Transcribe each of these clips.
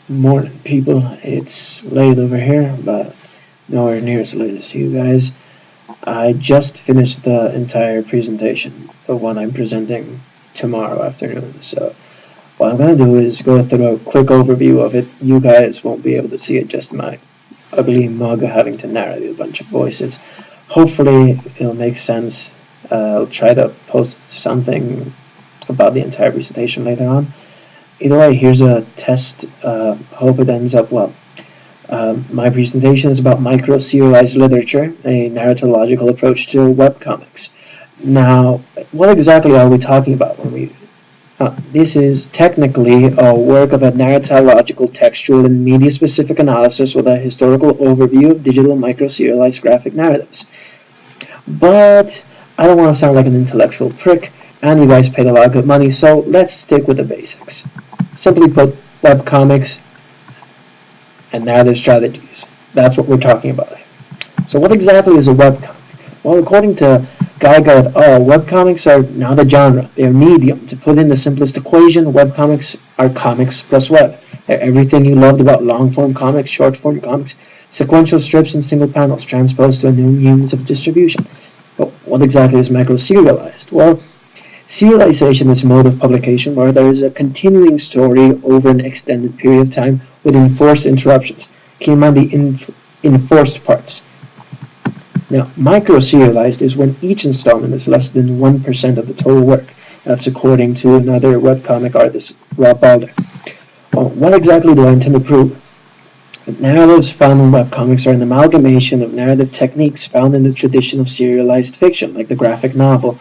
Morning, people. It's late over here, but nowhere near as late as you guys. I just finished the entire presentation, the one I'm presenting tomorrow afternoon. So, what I'm going to do is go through a quick overview of it. You guys won't be able to see it, just my ugly mug having to narrate a bunch of voices. Hopefully, it'll make sense. I'll try to post something about the entire presentation later on. Either way, here's a test. Hope it ends up well. My presentation is about micro-serialized literature, a narratological approach to webcomics. Now, what exactly are we talking about when we... this is technically a work of a narratological, textual, and media-specific analysis with a historical overview of digital micro-serialized graphic narratives. But I don't want to sound like an intellectual prick, and you guys paid a lot of good money, so let's stick with the basics. Simply put, webcomics and narrative strategies. That's what we're talking about here. So what exactly is a webcomic? Well, according to Geiger et al., webcomics are not a genre. They're a medium. To put in the simplest equation, webcomics are comics plus web. They're everything you loved about long-form comics, short-form comics, sequential strips, and single panels transposed to new means of distribution. But what exactly is micro-serialized? Well, serialization is a mode of publication where there is a continuing story over an extended period of time with enforced interruptions. Keep in mind the enforced parts. Now, micro-serialized is when each installment is less than 1% of the total work. That's according to another webcomic artist, Rob Balder. Well, what exactly do I intend to prove? Narratives found in webcomics are an amalgamation of narrative techniques found in the tradition of serialized fiction, like the graphic novel,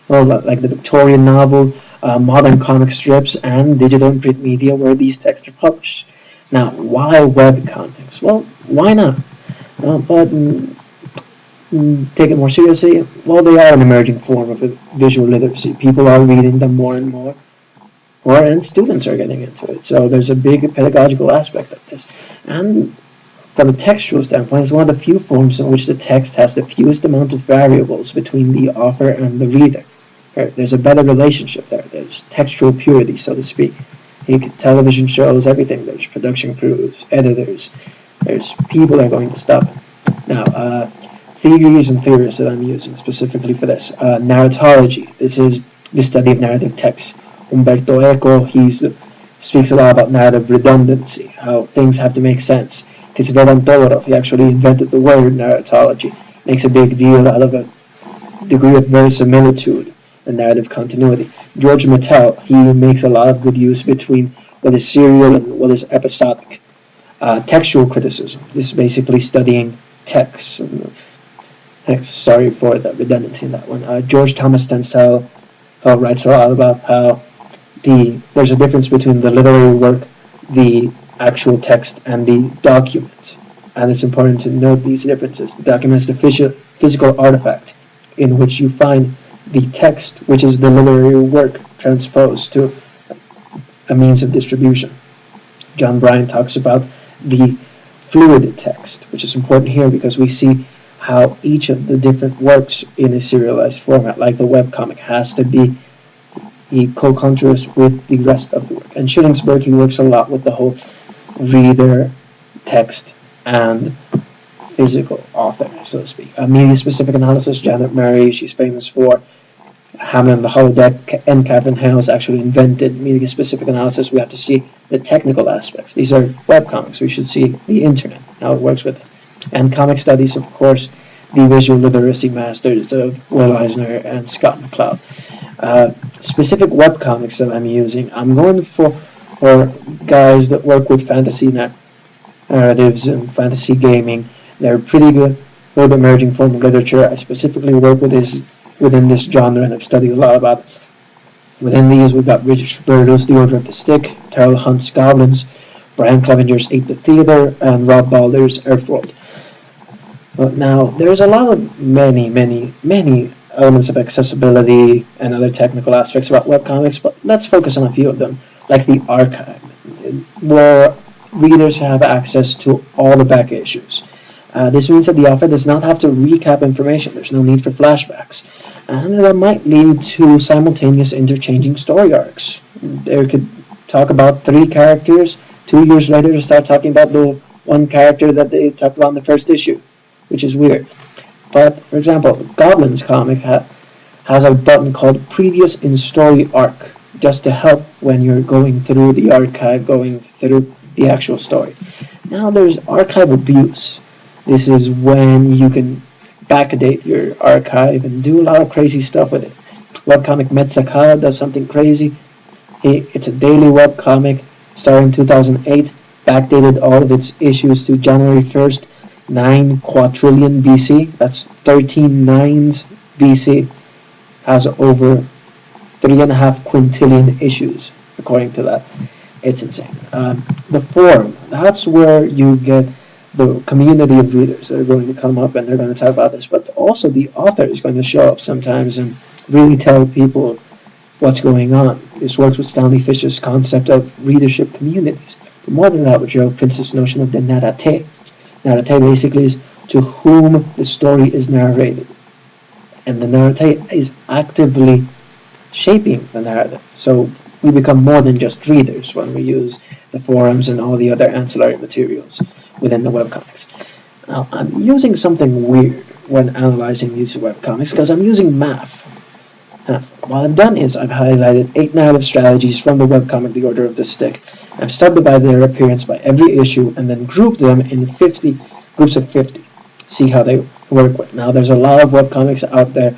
like the Victorian novel, modern comic strips, and digital and print media where these texts are published. Now, why webcomics? Well, why not? But take it more seriously, well, they are an emerging form of visual literacy. People are reading them more and more, and students are getting into it. So there's a big pedagogical aspect of this. And from a textual standpoint, it's one of the few forms in which the text has the fewest amount of variables between the author and the reader. There's a better relationship there. There's textual purity, so to speak. Television shows, everything. There's production crews, editors. There's people that are going to stop it. Now, theories and theorists that I'm using specifically for this. Narratology. This is the study of narrative texts. Umberto Eco, he speaks a lot about narrative redundancy, how things have to make sense. Tisveran Todorov, he actually invented the word narratology. Makes a big deal out of a degree of verisimilitude and narrative continuity. George Mattel, he makes a lot of good use between what is serial and what is episodic. Textual criticism. This is basically studying text. Sorry for the redundancy in that one. George Thomas Tencel writes a lot about how there's a difference between the literary work, the actual text, and the document. And it's important to note these differences. The document is the physical artifact in which you find the text, which is the literary work transposed to a means of distribution. John Bryan talks about the fluid text, which is important here because we see how each of the different works in a serialized format, like the webcomic, has to be co-conjurous with the rest of the work. And Schillingsburg, he works a lot with the whole reader, text, and physical author, so to speak. Media-specific analysis, Janet Murray, she's famous for Hammond, the Holodeck, and Catherine Hales actually invented media-specific analysis. We have to see the technical aspects. These are webcomics. We should see the internet, how it works with us. And comic studies, of course, the visual literacy masters of Will Eisner and Scott McCloud. Specific webcomics that I'm using, I'm going for guys that work with fantasy narratives and fantasy gaming. They're pretty good with emerging form of literature. I specifically work within this genre, and I've studied a lot about it. Within these, we've got Richard Burroughs' The Order of the Stick, Terrell Hunt's Goblins, Brian Clevenger's 8-Bit Theater, and Rob Balder's Earthworld. But now, there's a lot of many elements of accessibility and other technical aspects about webcomics, but let's focus on a few of them, like the archive, where readers have access to all the back issues. This means that the author does not have to recap information. There's no need for flashbacks. And that might lead to simultaneous interchanging story arcs. There could talk about 3 characters, 2 years later to start talking about the one character that they talked about in the first issue, which is weird. But, for example, Goblin's comic has a button called Previous in Story Arc, just to help when you're going through the archive, going through the actual story. Now there's archive abuse. This is when you can backdate your archive and do a lot of crazy stuff with it. Webcomic Metsakara does something crazy. It's a daily webcomic starting 2008, backdated all of its issues to January 1st, 9 quadrillion BC. That's 13 nines BC. Has over 3.5 quintillion issues, according to that. It's insane. The forum, that's where you get the community of readers that are going to come up and they're going to talk about this, but also the author is going to show up sometimes and really tell people what's going on. This works with Stanley Fischer's concept of readership communities. But more than that, with Joe Prince's notion of the narrate. Narrate basically is to whom the story is narrated. And the narrate is actively shaping the narrative. So we become more than just readers when we use the forums and all the other ancillary materials within the webcomics. Now, I'm using something weird when analyzing these webcomics because I'm using math. What I've done is I've highlighted 8 narrative strategies from the webcomic The Order of the Stick. I've subdivided their appearance by every issue and then grouped them in 50 groups of 50. See how they work with. Now, there's a lot of webcomics out there,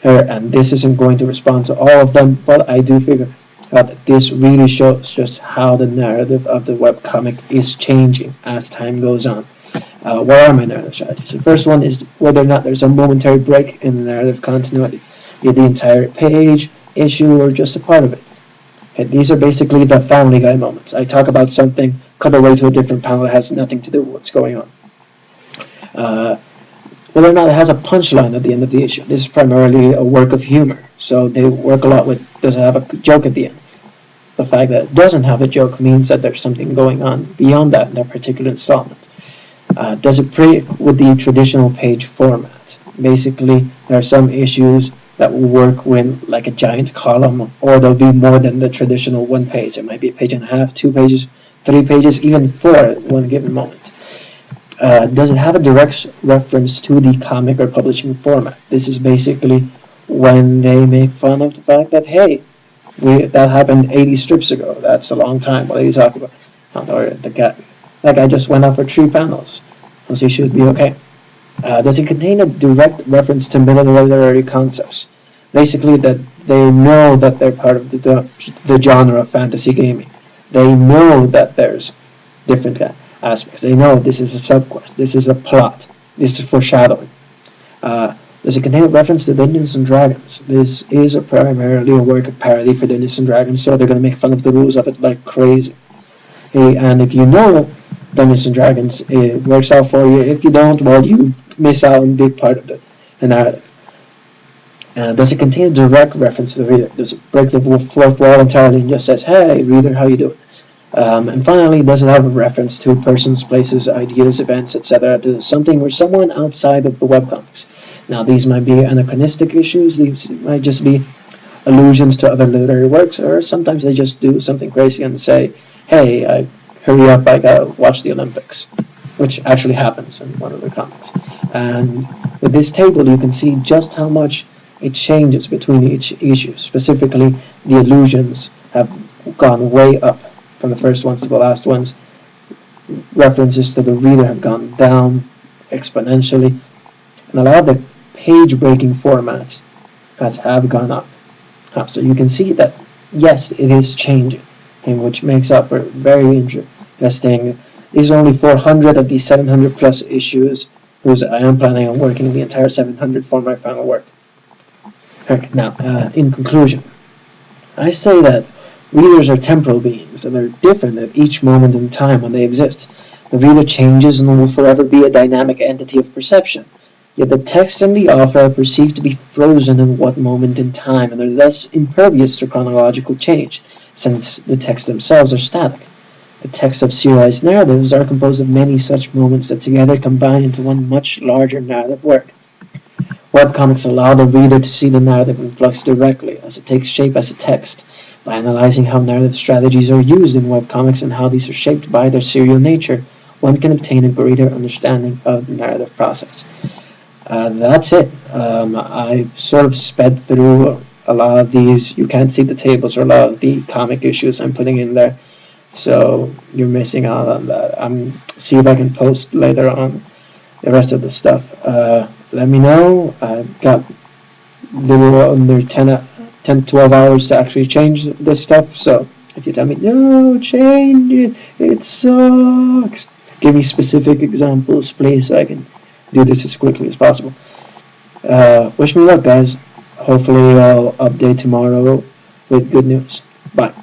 and this isn't going to respond to all of them, but I do figure out that this really shows just how the narrative of the webcomic is changing as time goes on. What are my narrative strategies? The first one is whether or not there's a momentary break in the narrative continuity, be it the entire page, issue, or just a part of it. Okay, these are basically the Family Guy moments. I talk about something, cut away to a different panel that has nothing to do with what's going on. Whether or not it has a punchline at the end of the issue. This is primarily a work of humor, so they work a lot with, does it have a joke at the end? The fact that it doesn't have a joke means that there's something going on beyond that in that particular installment. Does it break with the traditional page format? Basically, there are some issues that will work with like a giant column, or there'll be more than the traditional 1 page. It might be a page and a half, 2 pages, 3 pages, even 4 at one given moment. Does it have a direct reference to the comic or publishing format? This is basically when they make fun of the fact that, hey, that happened 80 strips ago. That's a long time. What are you talking about? Or that guy just went up for 3 panels. So he should be okay. Does it contain a direct reference to middle literary concepts? Basically, that they know that they're part of the genre of fantasy gaming. They know that there's different aspects. They know this is a subquest, this is a plot, this is foreshadowing. Does it contain a reference to Dungeons and Dragons? This is primarily a work of parody for Dungeons and Dragons, so they're going to make fun of the rules of it like crazy. And if you know Dungeons and Dragons, it works out for you. If you don't, well, you miss out on a big part of the narrative. Does it contain a direct reference to the reader? Does it break the fourth wall entirely and just says, hey, reader, how you doing? And finally, does it have a reference to persons, places, ideas, events, etc., to something or someone outside of the webcomics? Now, these might be anachronistic issues, these might just be allusions to other literary works, or sometimes they just do something crazy and say, hey, hurry up, I gotta watch the Olympics, which actually happens in one of the comics. And with this table, you can see just how much it changes between each issue. Specifically, the allusions have gone way up from the first ones to the last ones. References to the reader have gone down exponentially, and a lot of the page-breaking formats have gone up. So you can see that, yes, it is changing, and which makes up for very interesting. These are only 400 of these 700 plus issues, because I am planning on working the entire 700 for my final work. Okay, now, in conclusion, I say that readers are temporal beings, and they're different at each moment in time when they exist. The reader changes and will forever be a dynamic entity of perception. Yet the text and the author are perceived to be frozen in what moment in time, and are thus impervious to chronological change, since the texts themselves are static. The texts of serialized narratives are composed of many such moments that together combine into one much larger narrative work. Webcomics allow the reader to see the narrative in flux directly, as it takes shape as a text, By analyzing how narrative strategies are used in webcomics and how these are shaped by their serial nature, one can obtain a greater understanding of the narrative process. That's it. I sort of sped through a lot of these. You can't see the tables or a lot of the comic issues I'm putting in there, so you're missing out on that. See if I can post later on the rest of the stuff. Let me know. I've got a little under 12 hours to actually change this stuff, so if you tell me, no, change it, it sucks, give me specific examples, please, so I can do this as quickly as possible. Wish me luck, guys. Hopefully I'll update tomorrow with good news. Bye.